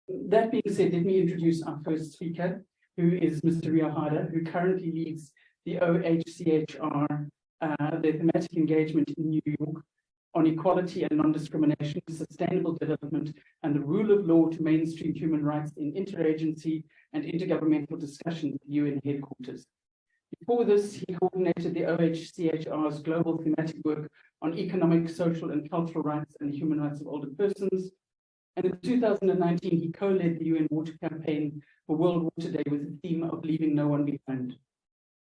That being said, let me introduce our first speaker, who is Mr. Rio Hada, who currently leads the OHCHR, the thematic engagement in New York on equality and non-discrimination, sustainable development, and the rule of law to mainstream human rights in interagency and intergovernmental discussions at the UN headquarters. Before this, he coordinated the OHCHR's global thematic work on economic, social, and cultural rights and the human rights of older persons. And in 2019, he co-led the UN Water Campaign for World Water Day with the theme of leaving no one behind.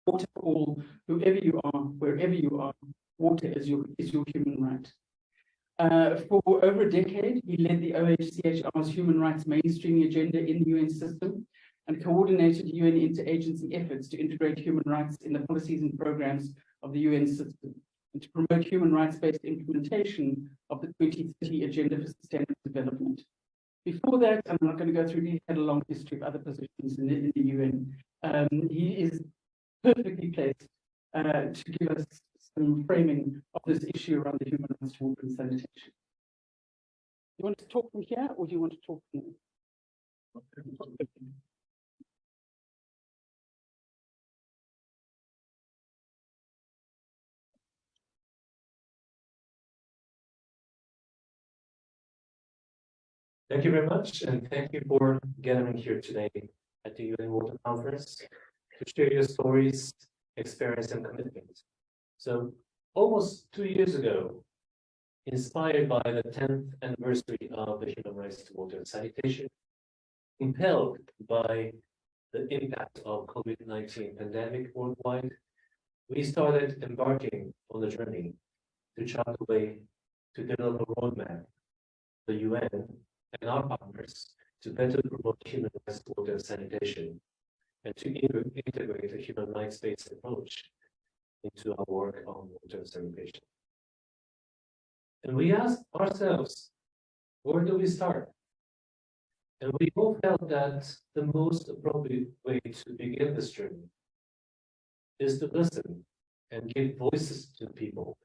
Water for all, whoever you are, wherever you are, water is your human right. For over a decade, he led the OHCHR's human rights mainstreaming agenda in the UN system and coordinated UN interagency efforts to integrate human rights in the policies and programs of the UN system and to promote human rights-based implementation of the 2030 Agenda for Sustainable Development. Before that, I'm not going to go through, he had a long history of other positions in the UN. He is perfectly placed to give us some framing of this issue around the human rights to water and sanitation. Do you want to talk from here, or do you want to talk from there? Thank you very much, and thank you for gathering here today at the UN Water Conference to share your stories, experience, and commitment. So, almost 2 years ago, inspired by the 10th anniversary of the human rights to water and sanitation, impelled by the impact of COVID-19 pandemic worldwide, we started embarking on the journey to chart a way to develop a roadmap, the UN and our partners, to better promote human rights to water and sanitation, and to integrate a human rights-based approach into our work on water and sanitation. And we asked ourselves, where do we start? And we all felt that the most appropriate way to begin this journey is to listen and give voices to people,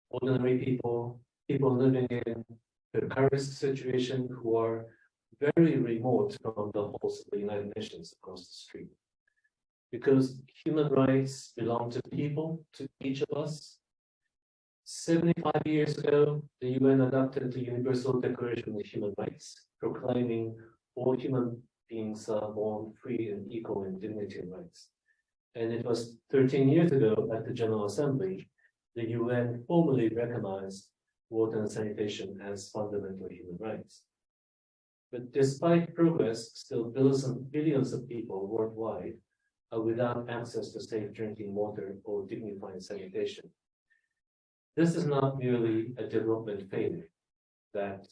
ordinary people, people living in the current situation who are very remote from the halls of the United Nations across the street. Because human rights belong to people, to each of us. 75 years ago, the UN adopted the Universal Declaration of Human Rights, proclaiming all human beings are born free and equal in dignity and rights. And it was 13 years ago at the General Assembly, the UN formally recognized water and sanitation as fundamental human rights. But despite progress, still billions of people worldwide are without access to safe drinking water or dignified sanitation. This is not merely a development failure, that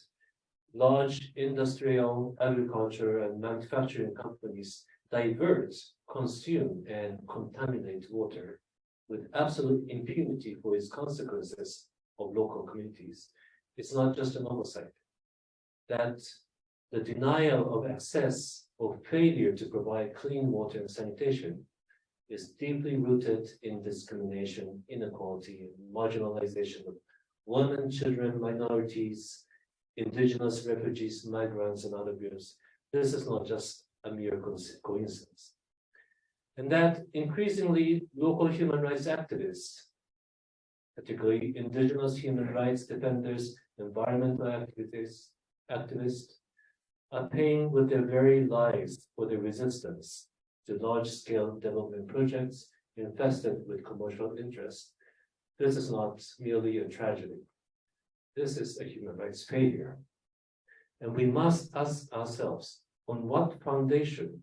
large industrial, agriculture, and manufacturing companies divert, consume, and contaminate water with absolute impunity for its consequences of local communities. It's not just an oversight. That the denial of access or failure to provide clean water and sanitation is deeply rooted in discrimination, inequality, and marginalization of women, children, minorities, indigenous, refugees, migrants, and other groups. This is not just a mere coincidence. And that increasingly local human rights activists, particularly indigenous human rights defenders, environmental activists, are paying with their very lives for their resistance to large-scale development projects infested with commercial interests. This is not merely a tragedy. This is a human rights failure. And we must ask ourselves, on what foundation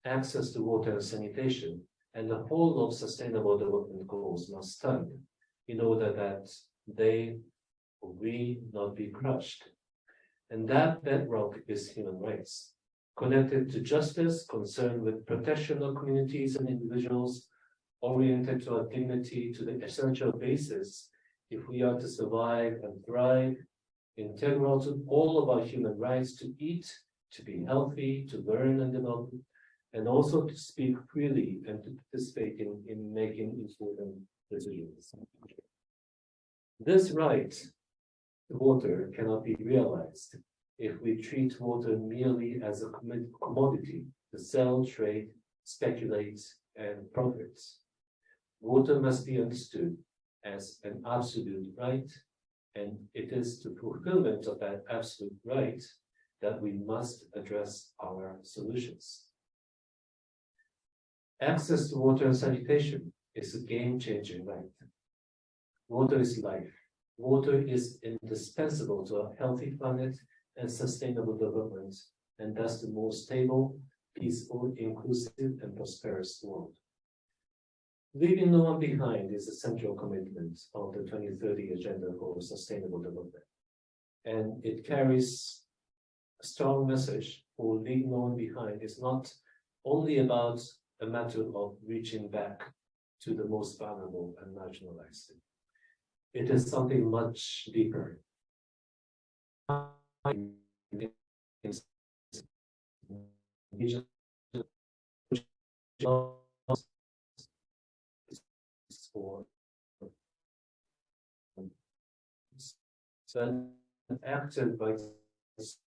access to water and sanitation and the whole of sustainable development goals must stand in order that they or we not be crushed. And that bedrock is human rights, connected to justice, concerned with protection of communities and individuals, oriented to our dignity, to the essential basis if we are to survive and thrive, integral to all of our human rights to eat, to be healthy, to learn and develop, and also to speak freely and to participate in making important decisions. This right to water cannot be realized if we treat water merely as a commodity to sell, trade, speculate, and profit. Water must be understood as an absolute right, and it is the fulfillment of that absolute right that we must address our solutions. Access to water and sanitation is a game-changing right. Water is life. Water is indispensable to a healthy planet and sustainable development, and thus the more stable, peaceful, inclusive, and prosperous world. Leaving no one behind is a central commitment of the 2030 Agenda for Sustainable Development. And it carries a strong message for leaving no one behind. It's not only about a matter of reaching back to the most vulnerable and marginalized. It is something much deeper. So acted by this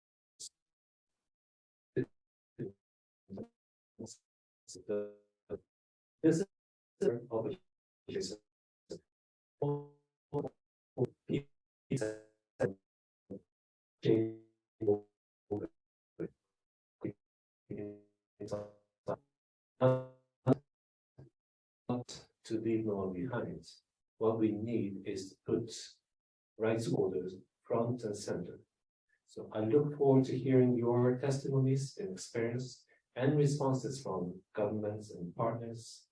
is of not to leave no one behind. What we need is to put rights holders front and center. So I look forward to hearing your testimonies and experience and responses from governments and partners.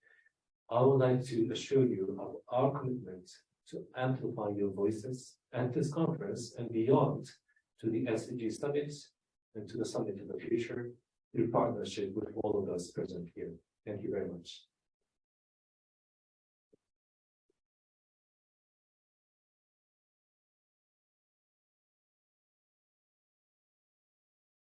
I would like to assure you of our commitment to amplify your voices at this conference and beyond to the SDG Summit and to the Summit in the future through partnership with all of us present here. Thank you very much.